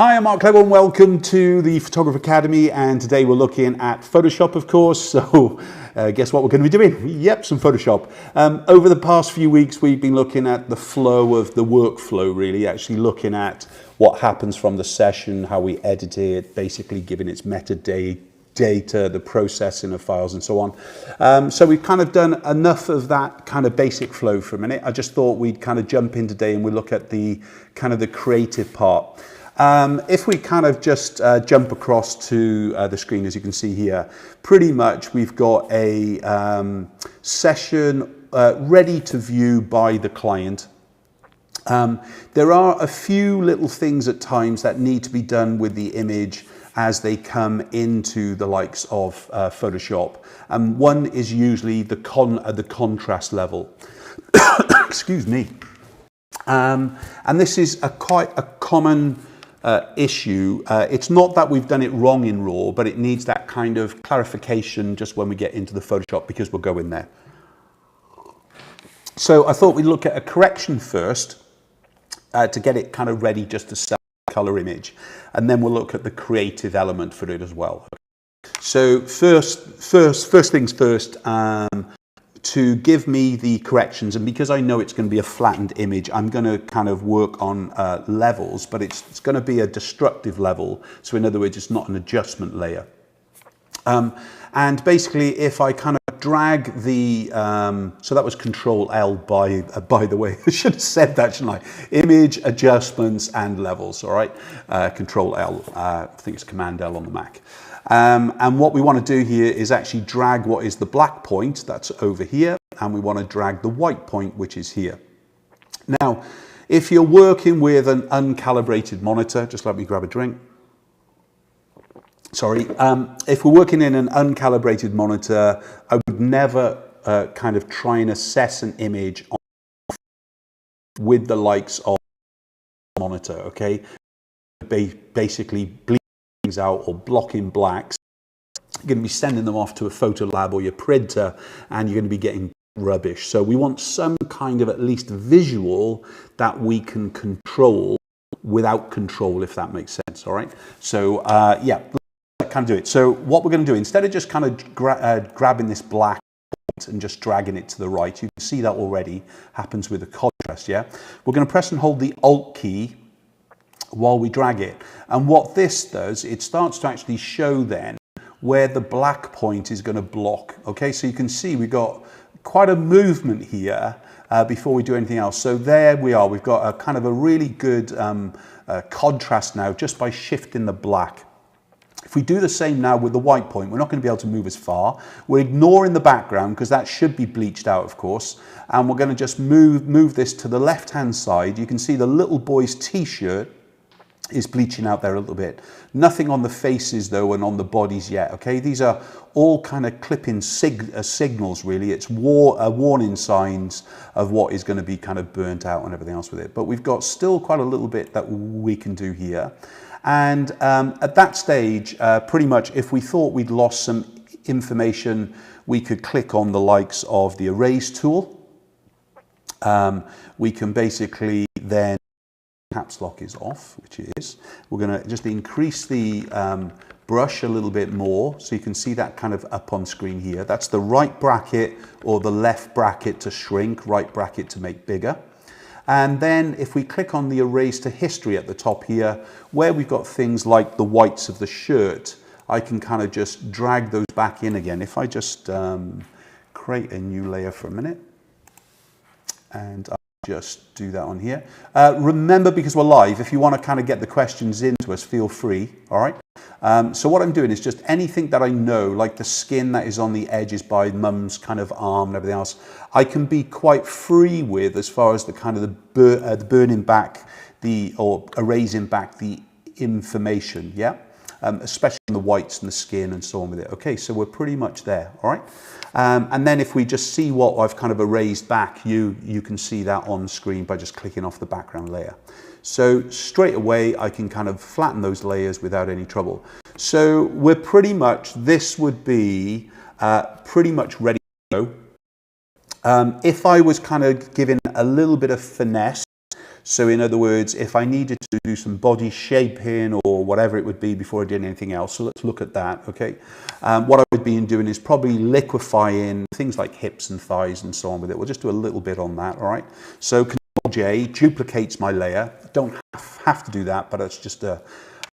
Hi, I'm Mark Clever and welcome to the Photographer Academy, and today we're looking at Photoshop, of course. So guess what we're going to be doing? Yep, some Photoshop. Over the past few weeks we've been looking at the flow of the workflow, really actually looking at what happens from the session, how we edit it, basically giving its metadata, the processing of files and so on. So we've kind of done enough of that kind of basic flow for a minute. I just thought we'd kind of jump in today and we'll look at the kind of the creative part. If we kind of just jump across to the screen, as you can see here, pretty much we've got a session ready to view by the client. There are a few little things at times that need to be done with the image as they come into the likes of Photoshop. One is usually the contrast level. Excuse me. And this is quite a common issue. It's not that we've done it wrong in RAW, but it needs that kind of clarification just when we get into the Photoshop, because we'll go in there. So I thought we'd look at a correction first to get it kind of ready just to sell the color image, and then we'll look at the creative element for it as well. So first things first, to give me the corrections, and because I know it's going to be a flattened image, I'm going to kind of work on levels, but it's going to be a destructive level. So in other words, it's not an adjustment layer. And basically, if I kind of drag the, so that was Control L by the way, I should have said that, shouldn't I? Image, adjustments, and levels, all right? Control L, I think it's Command L on the Mac. And what we want to do here is actually drag what is the black point, that's over here, and we want to drag the white point, which is here. Now, if you're working with an uncalibrated monitor, just let me grab a drink. Sorry, if we're working in an uncalibrated monitor, I would never kind of try and assess an image with the likes of the monitor, okay? Basically bleed things out or blocking blacks. You're going to be sending them off to a photo lab or your printer, and you're going to be getting rubbish. So we want some kind of at least visual that we can control without control, if that makes sense. All right. So yeah, let's kind of do it. So what we're going to do, instead of just kind of grabbing this black point and just dragging it to the right, you can see that already happens with the contrast. Yeah, we're going to press and hold the Alt key while we drag it, and what this does, it starts to actually show then where the black point is going to block. Okay, so you can see we've got quite a movement here before we do anything else. So there we are, we've got a kind of a really good contrast now just by shifting the black. If we do the same now with the white point, we're not going to be able to move as far. We're ignoring the background because that should be bleached out, of course, and we're going to just move this to the left hand side. You can see the little boy's t-shirt is bleaching out there a little bit. Nothing on the faces though, and on the bodies yet. Okay, these are all kind of clipping signals really. It's warning signs of what is going to be kind of burnt out and everything else with it. But we've got still quite a little bit that we can do here. And at that stage, pretty much if we thought we'd lost some information, we could click on the likes of the erase tool. We can basically then, caps lock is off, which it is. We're going to just increase the brush a little bit more, so you can see that kind of up on screen here. That's the right bracket or the left bracket to shrink, right bracket to make bigger. And then if we click on the erase to history at the top here, where we've got things like the whites of the shirt, I can kind of just drag those back in again. If I just create a new layer for a minute, and just do that on here. Remember, because we're live, if you want to kind of get the questions into us, feel free. All right. So what I'm doing is just anything that I know, like the skin that is on the edges by mum's kind of arm and everything else, I can be quite free with as far as the kind of the burning back or erasing back the information. Yeah. Especially in the whites and the skin and so on with it. Okay, so we're pretty much there. All right. And then if we just see what I've kind of erased back, you can see that on screen by just clicking off the background layer. So straight away, I can kind of flatten those layers without any trouble. So we're pretty much, this would be pretty much ready to go. If I was kind of giving a little bit of finesse So in other words, if I needed to do some body shaping or whatever it would be before I did anything else, so let's look at that, okay? What I would be doing is probably liquefying things like hips and thighs and so on with it. We'll just do a little bit on that, all right? So Control J duplicates my layer. Don't have to do that, but it's just a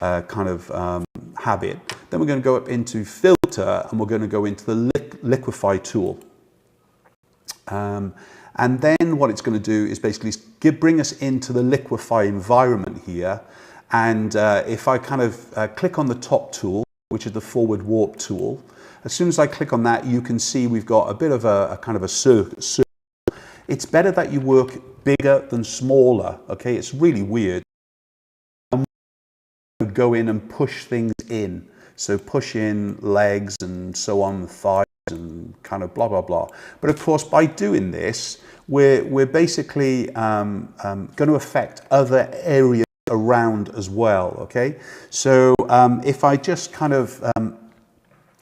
kind of habit. Then we're going to go up into Filter, and we're going to go into the Liquefy tool. And then what it's going to do is basically bring us into the liquefy environment here. And if I kind of click on the top tool, which is the forward warp tool, as soon as I click on that, you can see we've got a bit of a kind of a circle. It's better that you work bigger than smaller, okay? It's really weird. And go in and push things in. So push in legs and so on, thighs, and kind of blah, blah, blah. But of course, by doing this, we're basically going to affect other areas around as well, okay? So if I just kind of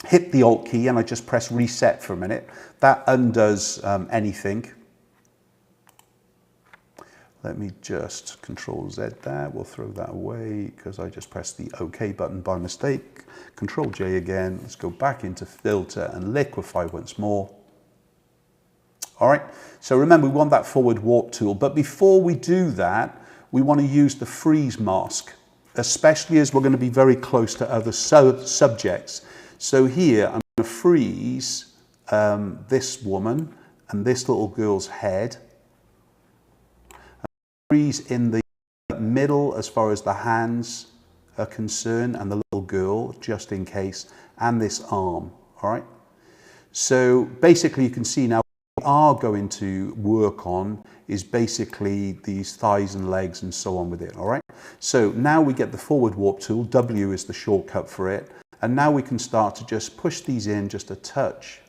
hit the Alt key and I just press reset for a minute, that undoes anything. Let me just Control Z that. We'll throw that away because I just pressed the OK button by mistake. Control J again. Let's go back into Filter and Liquefy once more. All right. So remember, we want that forward warp tool. But before we do that, we want to use the freeze mask, especially as we're going to be very close to other subjects. So here, I'm going to freeze this woman and this little girl's head. Freeze in the middle as far as the hands are concerned and the little girl, just in case, and this arm, all right? So basically you can see now what we are going to work on is basically these thighs and legs and so on with it, all right? So now we get the forward warp tool, W is the shortcut for it, and now we can start to just push these in just a touch.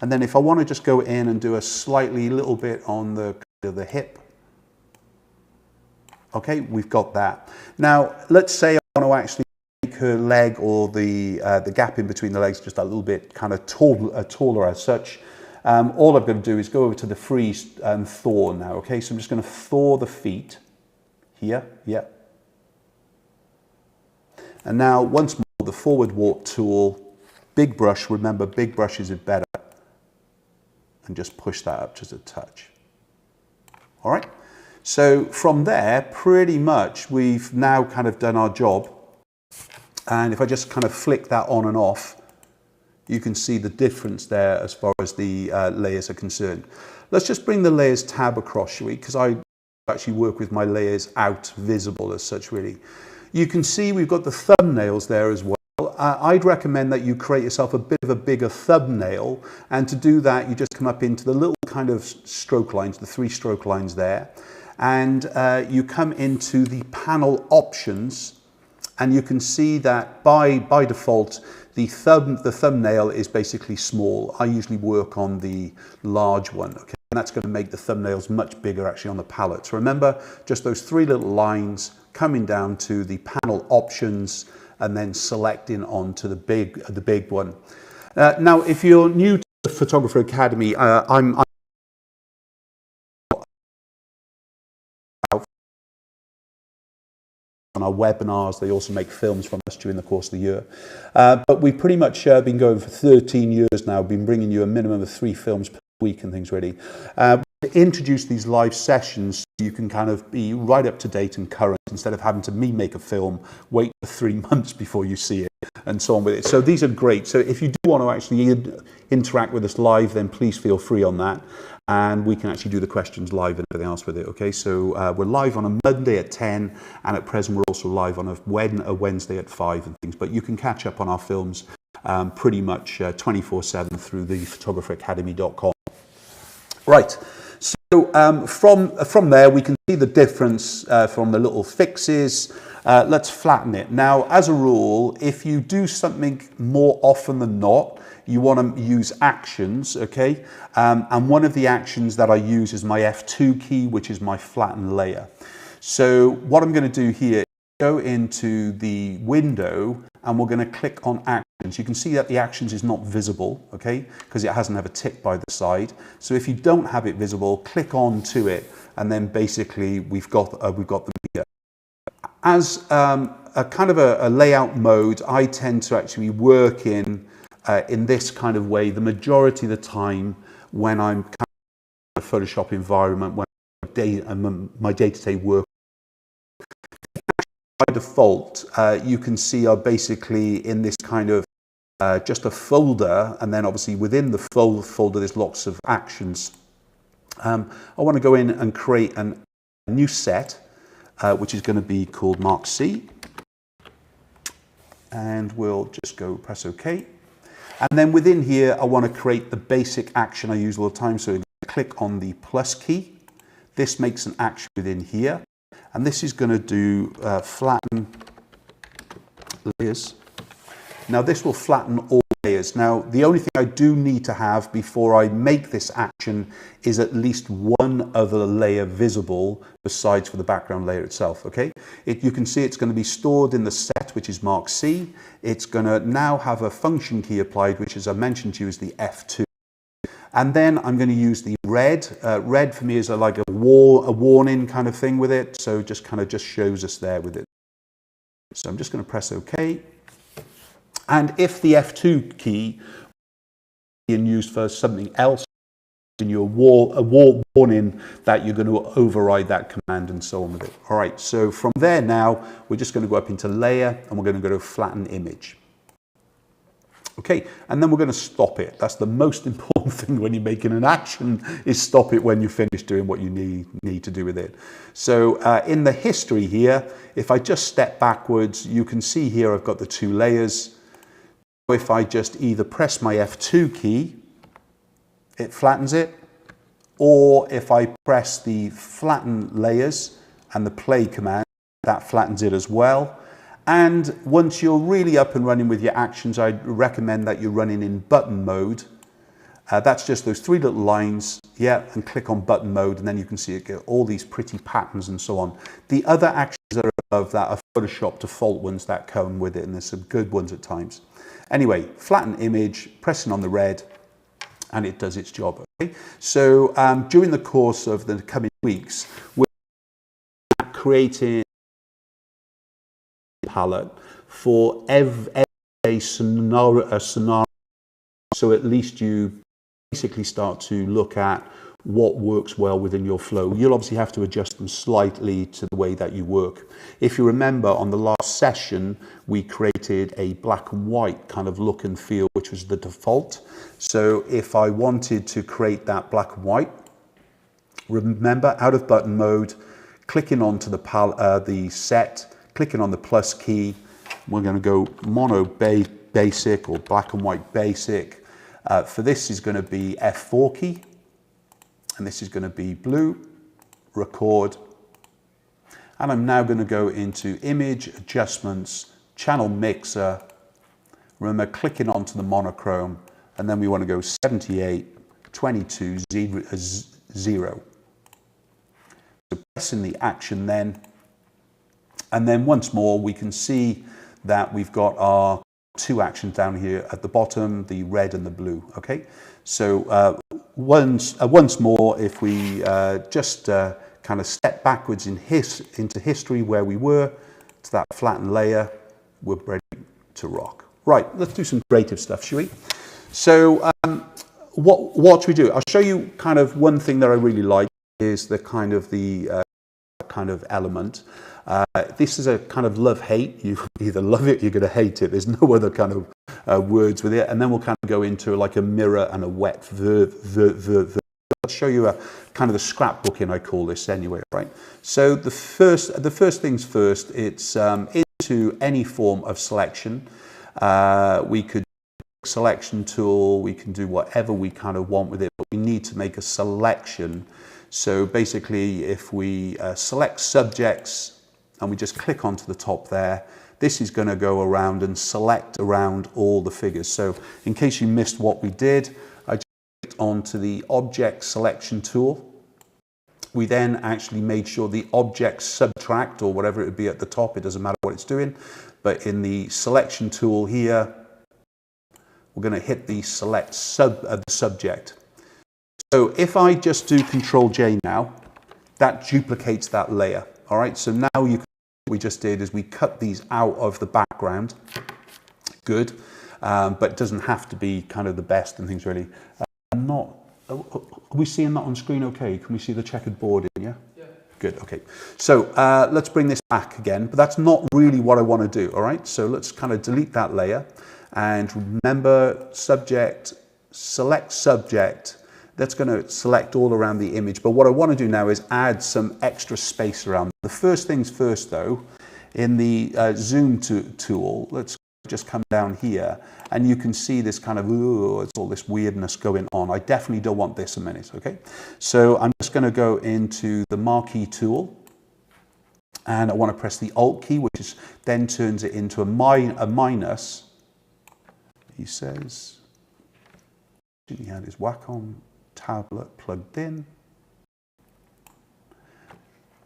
And then if I want to just go in and do a slightly little bit on the hip, okay, we've got that. Now, let's say I want to actually make her leg or the gap in between the legs just a little bit kind of taller as such. All I've got to do is go over to the freeze and thaw now, okay? So I'm just going to thaw the feet here, yeah. And now, once more, the forward warp tool, big brush, remember big brushes are better. And just push that up just a touch. All right. So from there, pretty much we've now kind of done our job. And if I just kind of flick that on and off, you can see the difference there as far as the layers are concerned. Let's just bring the layers tab across, shall we? Because I actually work with my layers out visible as such, really. You can see we've got the thumbnails there as well. I'd recommend that you create yourself a bit of a bigger thumbnail, and to do that you just come up into the little kind of stroke lines, the 3 stroke lines there, and you come into the panel options, and you can see that by default the thumbnail is basically small. I usually work on the large one, okay? And that's going to make the thumbnails much bigger actually on the palette. So remember, just those 3 little lines coming down to the panel options and then selecting onto the big one. Now, if you're new to the Photographer Academy, I'm on our webinars. They also make films from us during the course of the year. But we've pretty much been going for 13 years now, been bringing you a minimum of 3 films per week and things really. To introduce these live sessions, you can kind of be right up to date and current instead of having to make a film, wait for 3 months before you see it and so on with it. So these are great. So if you do want to actually interact with us live, then please feel free on that. And we can actually do the questions live and everything else with it, okay? So we're live on a Monday at 10, and at present we're also live on a Wednesday at 5 and things. But you can catch up on our films pretty much 24/7 through the photographeracademy.com. Right. So from there, we can see the difference from the little fixes. Let's flatten it. Now, as a rule, if you do something more often than not, you want to use actions, okay? And one of the actions that I use is my F2 key, which is my flatten layer. So what I'm going to do here is go into the window, and we're going to click on action. you can see that the actions is not visible, okay, because it doesn't have a tick by the side. So if you don't have it visible, click on to it, and then basically we've got them here. As a kind of a layout mode, I tend to actually work in this kind of way the majority of the time when I'm kind of in a Photoshop environment, when my day-to-day work. By default, you can see are basically in this kind of just a folder, and then obviously within the folder there's lots of actions. I want to go in and create a new set, which is going to be called Mark C, and we'll just go press OK. And then within here I want to create the basic action I use all the time, so click on the plus key. This makes an action within here, and this is going to do flatten layers. Now this will flatten all layers. Now the only thing I do need to have before I make this action is at least one other layer visible besides for the background layer itself, okay? You can see it's going to be stored in the set, which is Mark C. It's going to now have a function key applied, which as I mentioned to you is the F2. And then I'm going to use the red. Red for me is like a warning kind of thing with it. So just kind of just shows us there with it. So I'm just going to press OK. And if the F2 key is being used for something else in your warning, that you're going to override that command and so on with it. All right, so from there now, we're just going to go up into layer and we're going to go to flatten image. Okay, and then we're going to stop it. That's the most important thing when you're making an action, is stop it when you finish doing what you need to do with it. So in the history here, if I just step backwards, you can see here I've got the two layers. If I just either press my F2 key, it flattens it, or if I press the flatten layers and the play command, that flattens it as well. And once you're really up and running with your actions, I'd recommend that you're running in button mode. That's just those three little lines, yeah, and click on button mode, and then you can see it get all these pretty patterns and so on. The other actions that are above that are Photoshop default ones that come with it, and there's some good ones at times. Anyway, flatten image, pressing on the red, and it does its job. Okay? So during the course of the coming weeks, we're creating a palette for every scenario, so at least you basically start to look at what works well within your flow. You'll obviously have to adjust them slightly to the way that you work. If you remember, on the last session, we created a black and white kind of look and feel, which was the default. So if I wanted to create that black and white, remember, out of button mode, clicking onto the set, clicking on the plus key, we're going to go mono basic or black and white basic. For this is going to be F4 key. And this is going to be blue, record. And I'm now going to go into image adjustments, channel mixer. Remember, clicking onto the monochrome, and then we want to go 78, 22, 0. So pressing the action then. And then once more, we can see that we've got our two actions down here at the bottom, the red and the blue, okay? So once more, if we just kind of step backwards into history where we were, to that flatten layer, we're ready to rock. Right, let's do some creative stuff, shall we? So what should we do? I'll show you kind of one thing that I really like is the kind of element. This is a kind of love-hate. You either love it or you're going to hate it. There's no other kind of words with it. And then we'll kind of go into like a mirror and a wet verb. I'll show you a kind of the scrapbooking, I call this anyway, right? So the first things first, it's into any form of selection. We could selection tool, we can do whatever we kind of want with it, but we need to make a selection. So basically, if we select subjects, and we just click onto the top there, this is going to go around and select around all the figures. So in case you missed what we did, I just clicked onto the object selection tool. We then actually made sure the object subtract, or whatever it would be at the top, it doesn't matter what it's doing, but in the selection tool here, we're going to hit the select the subject. So if I just do Control J now, that duplicates that layer. All right, so now what we just did is we cut these out of the background. Good, but it doesn't have to be kind of the best and things really. Are we seeing that on screen okay? Can we see the checkered board in, yeah? Yeah. Good, okay. So let's bring this back again, but that's not really what I want to do, all right? So let's kind of delete that layer and remember subject, select subject. That's going to select all around the image, but what I want to do now is add some extra space around. The first things first though, in the zoom tool, let's just come down here and you can see this kind of, ooh, it's all this weirdness going on. I definitely don't want this a minute, okay? So I'm just going to go into the marquee tool and I want to press the Alt key, which then turns it into a minus. He says, he had his Wacom tablet plugged in.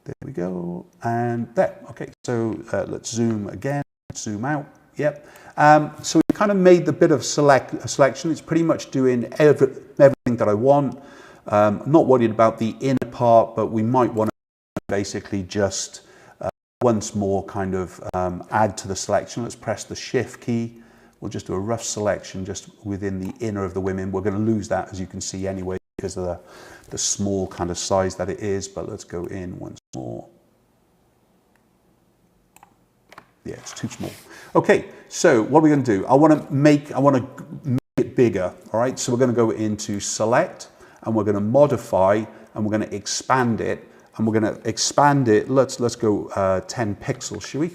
There we go, and there. Okay, so let's zoom again, zoom out. Yep. So we kind of made the bit of selection. It's pretty much doing everything that I want. I'm not worried about the inner part, but we might want to basically just once more kind of add to the selection. Let's press the Shift key. We'll just do a rough selection just within the inner of the women. We're going to lose that, as you can see anyway, because of the small kind of size that it is, but let's go in once more. Yeah, it's too small. Okay, so what are we going to do? I want to make it bigger, all right? So we're going to go into select and we're going to modify and we're going to expand it, and we're going to expand it. Let's go 10 pixels, shall we?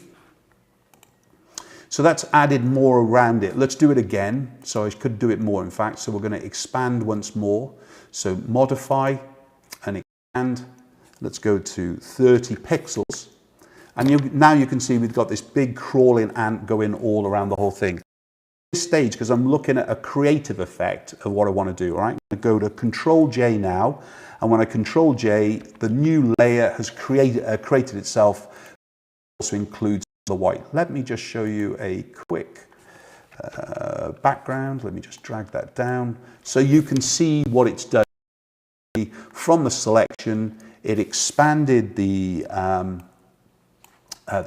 So that's added more around it. Let's do it again. So I could do it more, in fact. So we're going to expand once more. So modify and expand. Let's go to 30 pixels. And now you can see we've got this big crawling ant going all around the whole thing. At this stage, because I'm looking at a creative effect of what I want to do, all right? I'm going to go to Control J now. And when I Control J, the new layer has created itself. Also includes the white. Let me just show you a quick background. Let me just drag that down so you can see what it's done. From the selection, it expanded the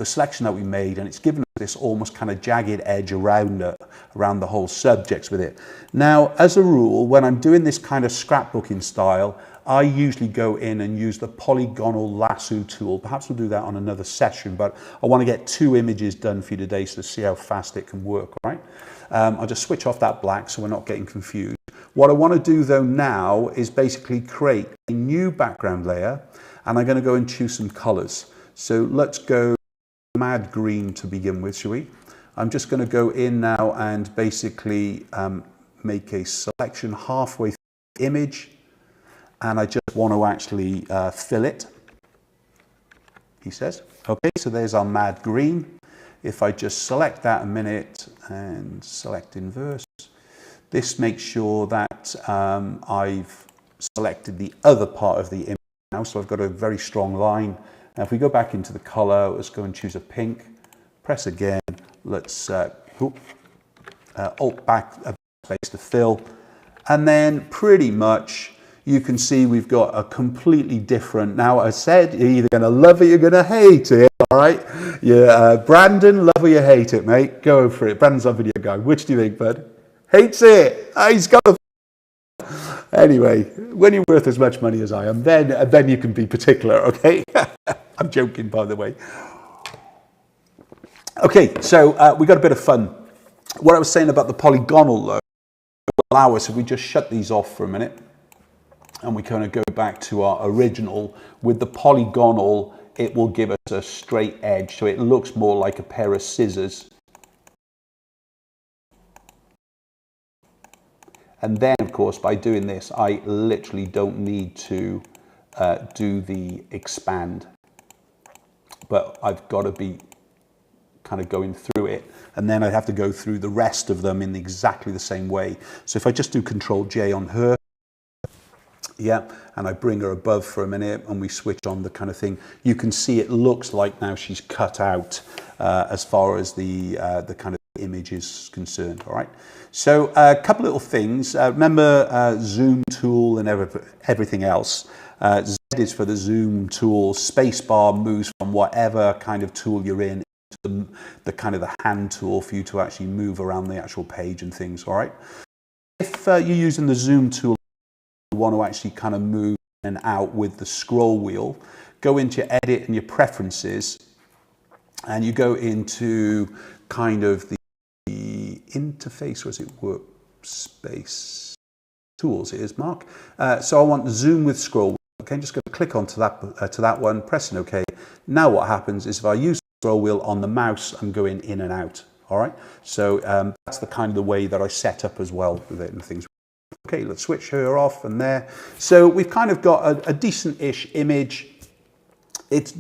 selection that we made, and it's given us this almost kind of jagged edge around the whole subjects with it. Now, as a rule, when I'm doing this kind of scrapbooking style, I usually go in and use the Polygonal Lasso tool. Perhaps we'll do that on another session, but I want to get 2 images done for you today so to see how fast it can work, all right? I'll just switch off that black so we're not getting confused. What I want to do though now is basically create a new background layer, and I'm going to go and choose some colors. So let's go mad green to begin with, shall we? I'm just going to go in now and basically make a selection halfway through the image. And I just want to actually fill it, he says. Okay, so there's our mad green. If I just select that a minute and select inverse, this makes sure that I've selected the other part of the image now. So I've got a very strong line. Now if we go back into the color, let's go and choose a pink, press again. Let's alt back space to fill. And then pretty much, you can see we've got a completely different, now I said, you're either going to love it, you're going to hate it, all right? Yeah, Brandon, love or you hate it, mate. Go for it. Brandon's our video guy. Which do you think, bud? Hates it. He's got a... Anyway, when you're worth as much money as I am, then you can be particular, okay? I'm joking, by the way. Okay, so we got a bit of fun. What I was saying about the polygonal, though, will allow us, if we just shut these off for a minute, and we kind of go back to our original. With the polygonal, it will give us a straight edge, so it looks more like a pair of scissors. And then, of course, by doing this, I literally don't need to do the expand. But I've got to be kind of going through it, and then I have to go through the rest of them in exactly the same way. So if I just do Control J on her, yeah, and I bring her above for a minute and we switch on the kind of thing, you can see it looks like now she's cut out as far as the kind of image is concerned. All right, so a couple little things. Remember zoom tool and everything else. Z is for the zoom tool. Spacebar moves from whatever kind of tool you're in to the kind of the hand tool for you to actually move around the actual page and things. All right, if you're using the zoom tool, you want to actually kind of move in and out with the scroll wheel, go into your edit and your preferences, and you go into kind of the interface, or is it workspace tools? It is, Mark. So I want zoom with scroll. Okay, I'm just going to click onto that one, pressing OK. Now what happens is if I use the scroll wheel on the mouse, I'm going in and out. All right, so that's the kind of the way that I set up as well with it and things. Okay, let's switch her off and there. So we've kind of got a decent-ish image. It's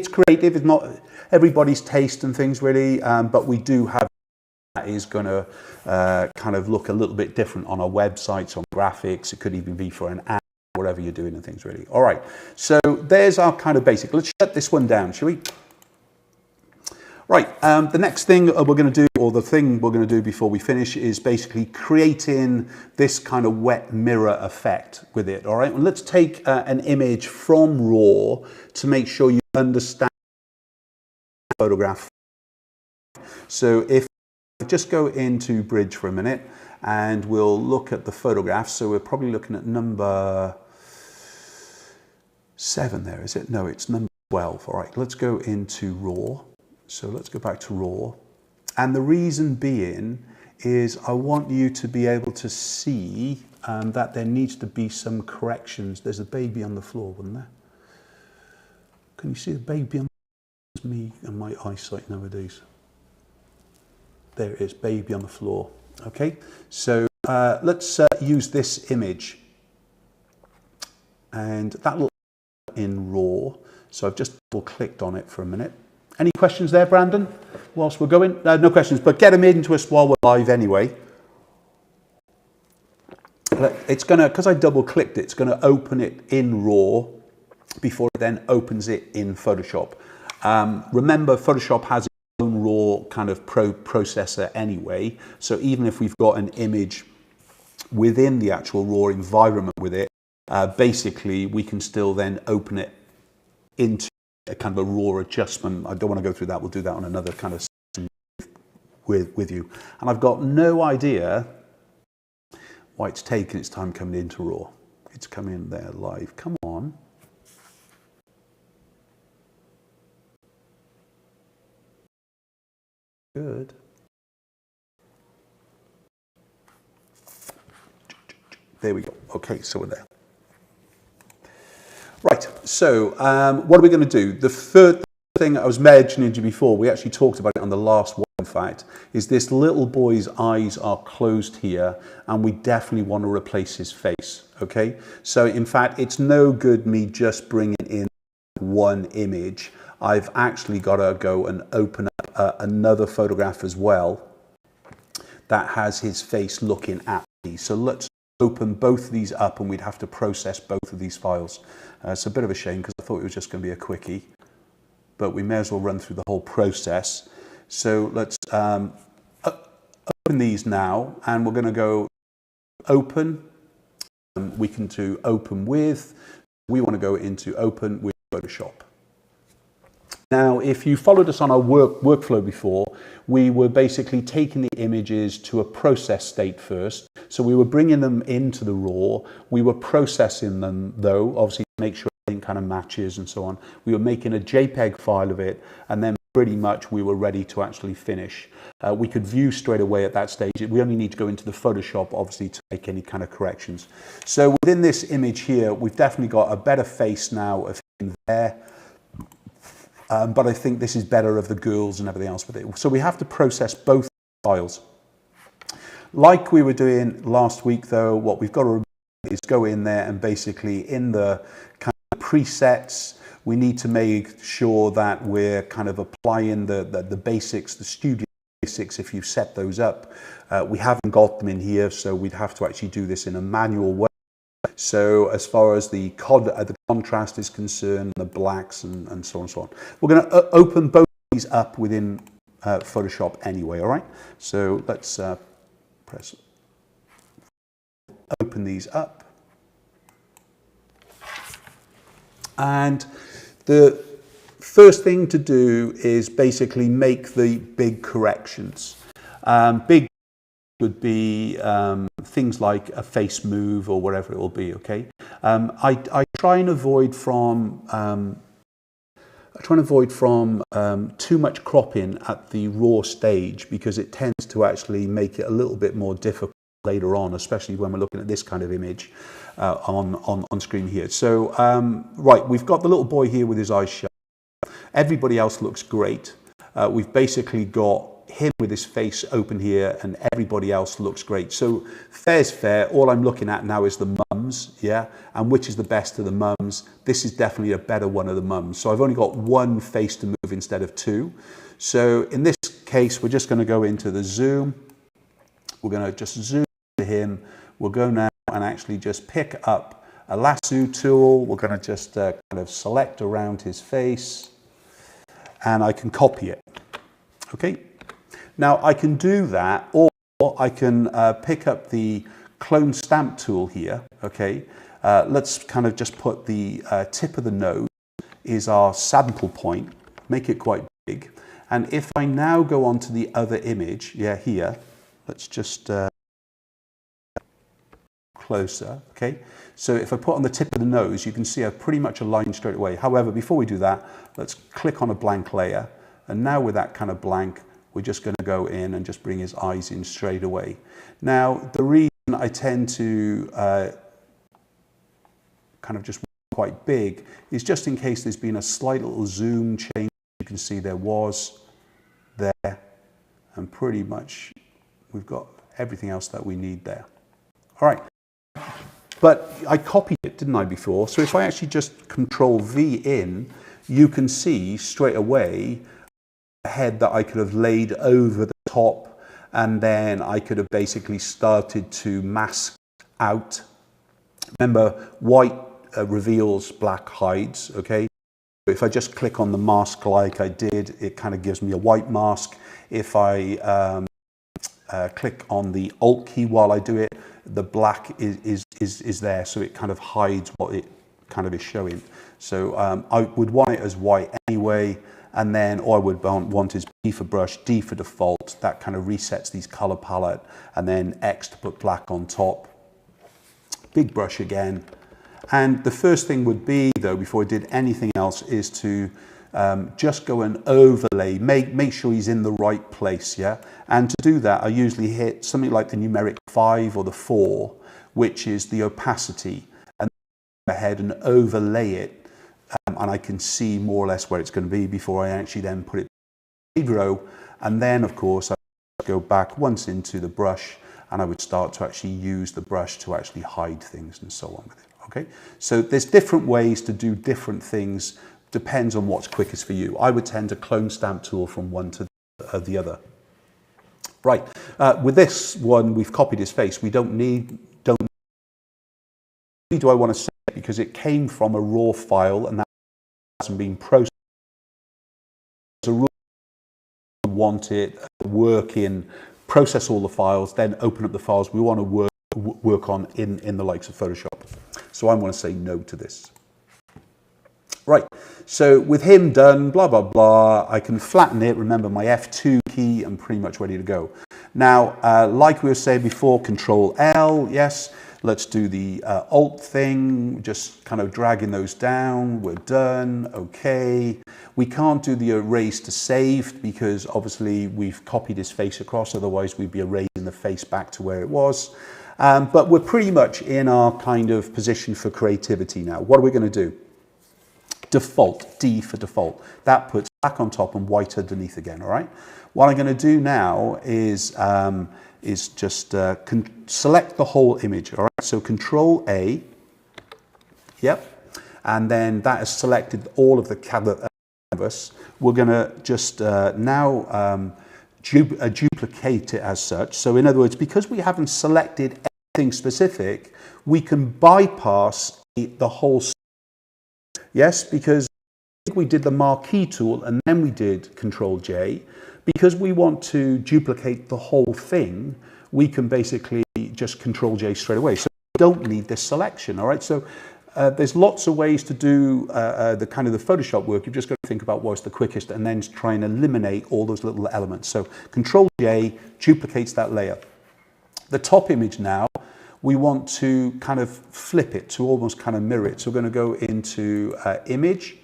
creative. It's not everybody's taste and things really, but we do have that is going to kind of look a little bit different on our websites, on graphics. It could even be for an ad, whatever you're doing and things really. All right, so there's our kind of basic. Let's shut this one down, shall we? Right, the next thing we're going to do, or the thing we're going to do before we finish, is basically creating this kind of wet mirror effect with it. All right, well, let's take an image from RAW to make sure you understand the photograph. So if I just go into Bridge for a minute and we'll look at the photograph. So we're probably looking at number 7 there, is it? No, it's number 12. All right, let's go into RAW. So let's go back to RAW. And the reason being is I want you to be able to see that there needs to be some corrections. There's a baby on the floor, wasn't there? Can you see the baby on the floor? Me and my eyesight nowadays. There it is, baby on the floor. Okay, so let's use this image. And that looks in RAW. So I've just double clicked on it for a minute. Any questions there, Brandon, whilst we're going? No questions, but get them into us while we're live anyway. It's going to, because I double clicked it, it's going to open it in RAW before it then opens it in Photoshop. Remember, Photoshop has its own RAW kind of processor anyway, so even if we've got an image within the actual RAW environment with it, basically we can still then open it into a kind of a RAW adjustment. I don't want to go through that. We'll do that on another kind of session with you. And I've got no idea why it's taken its time coming into RAW. It's coming in there live. Come on. Good. There we go. Okay, so we're there. Right, so what are we going to do? The third thing I was mentioning to you before, we actually talked about it on the last one, in fact, is this little boy's eyes are closed here, and we definitely want to replace his face, okay? So, in fact, it's no good me just bringing in one image. I've actually got to go and open up another photograph as well that has his face looking at me. So let's open both of these up, and we'd have to process both of these files. It's a bit of a shame because I thought it was just going to be a quickie, but we may as well run through the whole process. So let's open these now, and we're going to go open. We can do open with. We want to go into open with Photoshop. Now, if you followed us on our workflow before, we were basically taking the images to a process state first. So we were bringing them into the RAW. We were processing them, though, obviously to make sure everything kind of matches and so on. We were making a JPEG file of it, and then pretty much we were ready to actually finish. We could view straight away at that stage. We only need to go into the Photoshop, obviously, to make any kind of corrections. So within this image here, we've definitely got a better face now of him there. But I think this is better of the girls and everything else with it. So we have to process both files. Like we were doing last week, though, what we've got to remember is go in there and basically in the kind of presets, we need to make sure that we're kind of applying the basics, the studio basics, if you set those up. We haven't got them in here, so we'd have to actually do this in a manual way. So as far as the contrast is concerned, the blacks and so on and so on. We're going to open both of these up within Photoshop anyway, all right? So let's open these up. And the first thing to do is basically make the big corrections. Big would be things like a face move or whatever it will be, okay? I try and avoid from too much cropping at the raw stage, because it tends to actually make it a little bit more difficult later on, especially when we're looking at this kind of image on screen here. So, right, we've got the little boy here with his eyes shut. Everybody else looks great. We've basically got him with his face open here, and everybody else looks great. So fair's fair. All I'm looking at now is the mums, yeah? And which is the best of the mums? This is definitely a better one of the mums. So I've only got one face to move instead of two. So in this case, we're just going to go into the zoom. We're going to just zoom to him. We'll go now and actually just pick up a lasso tool. We're going to just kind of select around his face, and I can copy it. Okay. Now I can do that, or I can pick up the clone stamp tool here. Okay. Let's kind of just put the tip of the nose is our sample point, make it quite big. And if I now go on to the other image, yeah, here, let's just closer, okay? So if I put on the tip of the nose, you can see I've pretty much aligned straight away. However, before we do that, let's click on a blank layer. And now with that kind of blank, we're just going to go in and just bring his eyes in straight away. Now, the reason I tend to kind of just quite big is just in case there's been a slight little zoom change. You can see there was there, and pretty much we've got everything else that we need there. All right, but I copied it, didn't I, before? So if I actually just Control V in, you can see straight away a head that I could have laid over the top, and then I could have basically started to mask out. Remember, white reveals, black hides, okay? If I just click on the mask like I did, it kind of gives me a white mask. If I click on the Alt key while I do it, the black is there, so it kind of hides what it kind of is showing. So I would want it as white anyway, and then all I would want is B for brush, D for default. That kind of resets these color palette, and then X to put black on top. Big brush again. And the first thing would be, though, before I did anything else, is to just go and overlay, make sure he's in the right place, yeah? And to do that, I usually hit something like the numeric 5 or the 4, which is the opacity, and go ahead and overlay it, and I can see more or less where it's going to be before I actually then put it in 0. And then, of course, I would go back once into the brush, and I would start to actually use the brush to actually hide things and so on with it. Okay, so there's different ways to do different things, depends on what's quickest for you. I would tend to clone stamp tool from one to the other. Right, with this one, we've copied his face. We don't need do I want to say it, because it came from a raw file and that hasn't been processed. As a rule, we want it work in, process all the files, then open up the files we want to work on in the likes of Photoshop. So I want to say no to this. Right, so with him done, blah, blah, blah, I can flatten it. Remember my F2 key, I'm pretty much ready to go. Now, like we were saying before, Control L, yes. Let's do the Alt thing, just kind of dragging those down. We're done, okay. We can't do the erase to save because obviously we've copied his face across, otherwise we'd be erasing the face back to where it was. But we're pretty much in our kind of position for creativity now. What are we going to do? Default, D for default. That puts black on top and white underneath again, all right? What I'm going to do now is just select the whole image, all right? So Control A, yep, and then that has selected all of the canvas. We're going to just now duplicate it as such. So in other words, because we haven't selected anything specific, we can bypass the whole. Yes, because we did the marquee tool and then we did Control J. Because we want to duplicate the whole thing, we can basically just Control J straight away. So we don't need this selection, all right? So there's lots of ways to do the kind of the Photoshop work. You've just got to think about what's the quickest and then try and eliminate all those little elements. So Control J duplicates that layer. The top image now, we want to kind of flip it to almost kind of mirror it. So we're going to go into Image,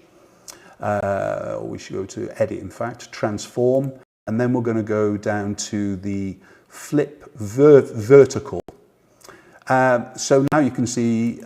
or we should go to Edit, in fact, Transform, and then we're going to go down to the Flip Vertical. So now you can see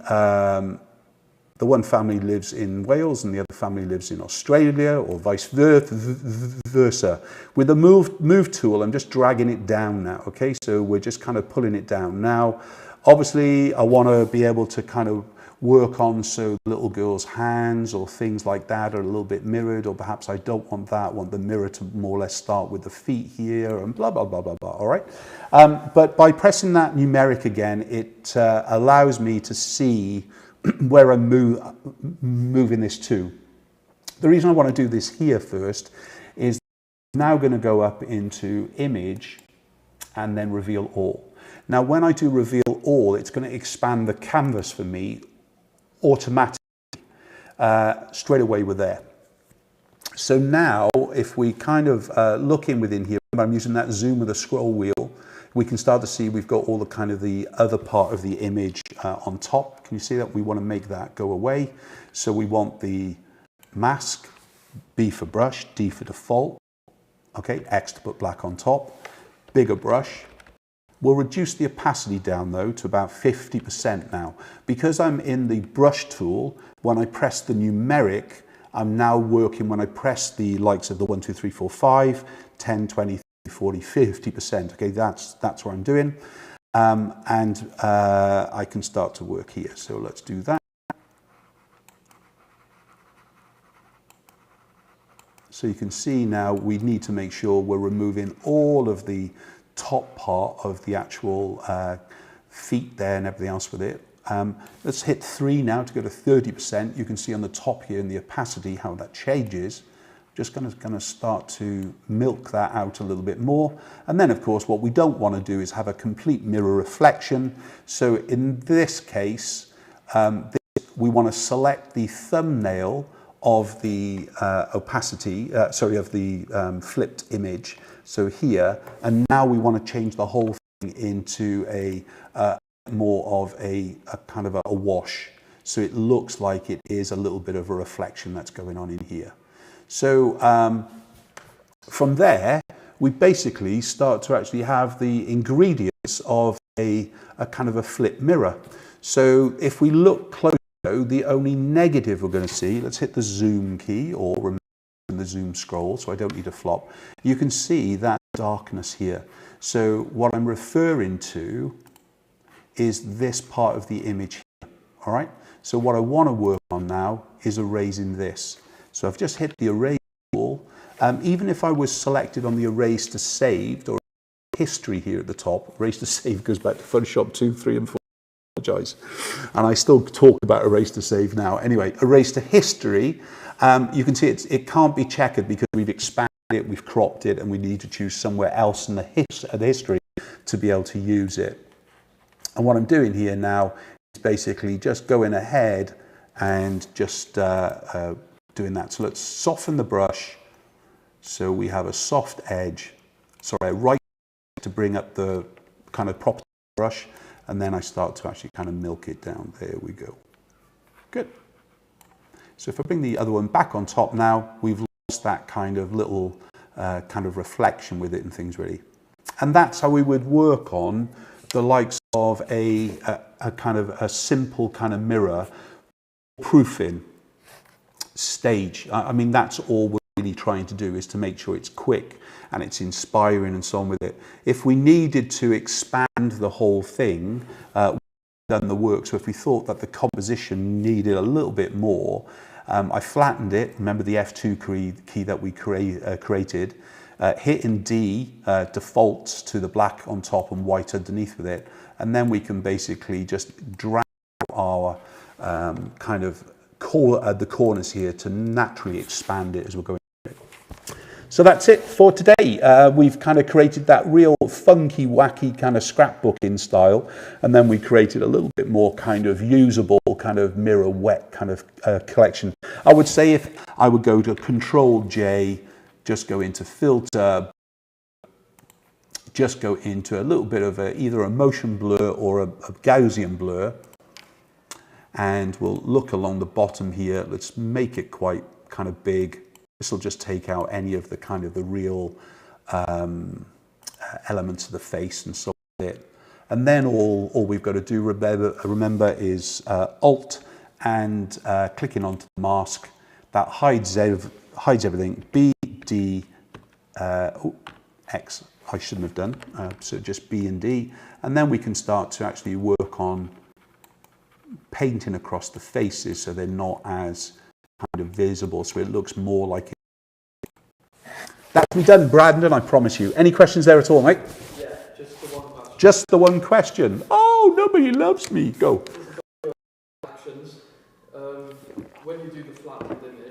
the one family lives in Wales and the other family lives in Australia, or vice versa. With the move tool, I'm just dragging it down now, okay? So we're just kind of pulling it down. Now, obviously, I want to be able to kind of work on so the little girl's hands or things like that are a little bit mirrored, or perhaps I don't want that, I want the mirror to more or less start with the feet here and blah, blah, blah, blah, blah, all right? But by pressing that numeric again, it allows me to see where I'm moving this to. The reason I want to do this here first is I'm now going to go up into Image and then Reveal All. Now, when I do Reveal All, it's going to expand the canvas for me automatically. Straight away we're there. So now, if we kind of look in within here, I'm using that zoom with a scroll wheel, we can start to see we've got all the kind of the other part of the image on top. Can you see that? We want to make that go away. So we want the mask, B for brush, D for default, okay, X to put black on top, bigger brush. We'll reduce the opacity down though to about 50% now. Because I'm in the brush tool, when I press the numeric, I'm now working, when I press the likes of the 1, 2, 3, 4, 5, 10, 20, 40, 50%, okay, that's what I'm doing. I can start to work here. So let's do that. So you can see now we need to make sure we're removing all of the top part of the actual feet there and everything else with it. Let's hit 3 now to go to 30%. You can see on the top here in the opacity how that changes. Just going to start to milk that out a little bit more. And then, of course, what we don't want to do is have a complete mirror reflection. So in this case, we want to select the thumbnail of the opacity, of the flipped image. So here, and now we want to change the whole thing into a more of a kind of a wash. So it looks like it is a little bit of a reflection that's going on in here. So from there, we basically start to actually have the ingredients of a kind of a flip mirror. So if we look close, the only negative we're going to see, let's hit the zoom key or remove the zoom scroll so I don't need to flop. You can see that darkness here. So what I'm referring to is this part of the image here, all right? So what I want to work on now is erasing this. So I've just hit the erase tool. Even if I was selected on the erase to saved or history here at the top, erase to save goes back to Photoshop 2, 3 and 4. I apologize. And I still talk about erase to save now. Anyway, erase to history, you can see it can't be checkered because we've expanded it, we've cropped it, and we need to choose somewhere else in the history to be able to use it. And what I'm doing here now is basically just going ahead and just doing that. So let's soften the brush so we have a soft edge. Sorry, I right to bring up the kind of property brush, and then I start to actually kind of milk it down. There we go. Good. So if I bring the other one back on top now, we've lost that kind of little kind of reflection with it and things really. And that's how we would work on the likes of a kind of a simple kind of mirror proofing stage. I mean, that's all we're really trying to do, is to make sure it's quick and it's inspiring and so on with it. If we needed to expand the whole thing, we've done the work. So if we thought that the composition needed a little bit more, I flattened it. Remember the F2 key that we created. Hitting D defaults to the black on top and white underneath with it. And then we can basically just drag our kind of the corners here to naturally expand it as we're going. So that's it for today. We've kind of created that real funky, wacky kind of scrapbooking style, and then we created a little bit more kind of usable, kind of mirror wet kind of collection. I would say if I would go to Control J, just go into Filter, just go into a little bit of either a motion blur or a Gaussian blur, and we'll look along the bottom here. Let's make it quite kind of big. This will just take out any of the kind of the real elements of the face and so on. And then all we've got to do, remember is Alt and clicking onto the mask. That hides everything. B, D, X, I shouldn't have done. So just B and D. And then we can start to actually work on painting across the faces so they're not as kind of visible, so it looks more like it. That's me done, Brandon, I promise you. Any questions there at all, mate? Yeah, just the one question. Just the one question. Oh, nobody loves me. Go. Actions. When you do the flattened image,